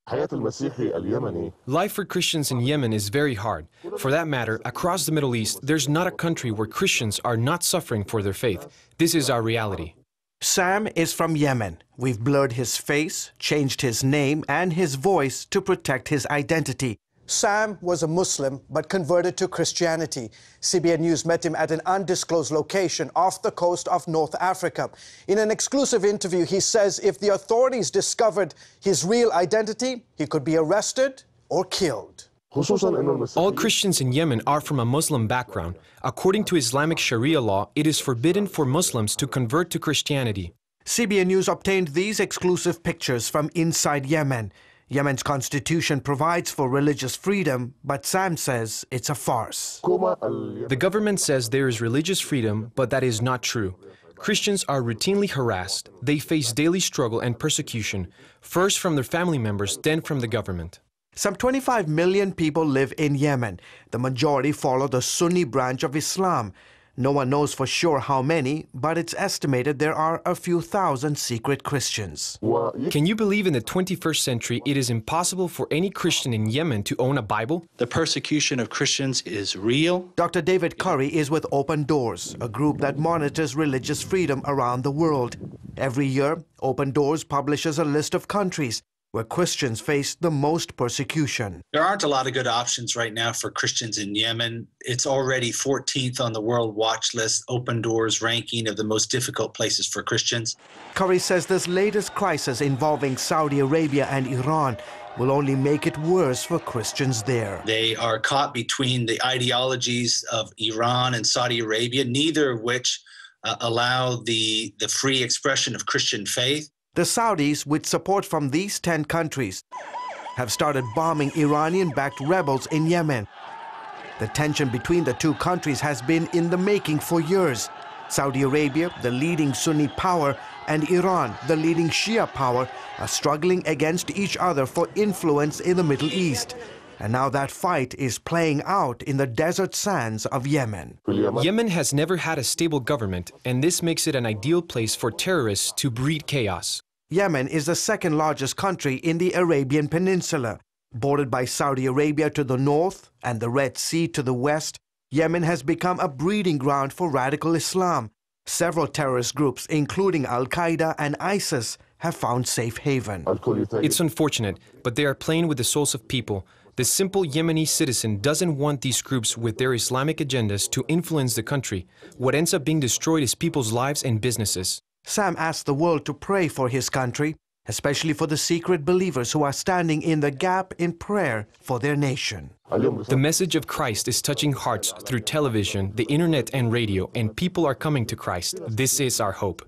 Life for Christians in Yemen is very hard. For that matter, across the Middle East, there's not a country where Christians are not suffering for their faith. This is our reality. Sam is from Yemen. We've blurred his face, changed his name and his voice to protect his identity. Sam was a Muslim but converted to Christianity. CBN News met him at an undisclosed location off the coast of North Africa. In an exclusive interview, he says if the authorities discovered his real identity, he could be arrested or killed. All Christians in Yemen are from a Muslim background. According to Islamic Sharia law, it is forbidden for Muslims to convert to Christianity. CBN News obtained these exclusive pictures from inside Yemen. Yemen's constitution provides for religious freedom, but Sam says it's a farce. The government says there is religious freedom, but that is not true. Christians are routinely harassed. They face daily struggle and persecution, first from their family members, then from the government. Some 25 million people live in Yemen. The majority follow the Sunni branch of Islam. No one knows for sure how many, but it's estimated there are a few thousand secret Christians. Can you believe in the 21st century it is impossible for any Christian in Yemen to own a Bible? The persecution of Christians is real. Dr. David Curry is with Open Doors, a group that monitors religious freedom around the world. Every year, Open Doors publishes a list of countries where Christians face the most persecution. There aren't a lot of good options right now for Christians in Yemen. It's already 14th on the World Watch List, Open Doors ranking of the most difficult places for Christians. Curry says this latest crisis involving Saudi Arabia and Iran will only make it worse for Christians there. They are caught between the ideologies of Iran and Saudi Arabia, neither of which allow the free expression of Christian faith. The Saudis, with support from these 10 countries, have started bombing Iranian-backed rebels in Yemen. The tension between the two countries has been in the making for years. Saudi Arabia, the leading Sunni power, and Iran, the leading Shia power, are struggling against each other for influence in the Middle East. And now that fight is playing out in the desert sands of Yemen. Yemen has never had a stable government, and this makes it an ideal place for terrorists to breed chaos. Yemen is the second largest country in the Arabian Peninsula. Bordered by Saudi Arabia to the north and the Red Sea to the west, Yemen has become a breeding ground for radical Islam. Several terrorist groups, including Al-Qaeda and ISIS, have found safe haven. It's unfortunate, but they are playing with the souls of people. The simple Yemeni citizen doesn't want these groups with their Islamic agendas to influence the country. What ends up being destroyed is people's lives and businesses. Sam asked the world to pray for his country, especially for the secret believers who are standing in the gap in prayer for their nation. The message of Christ is touching hearts through television, the internet and radio, and people are coming to Christ. This is our hope.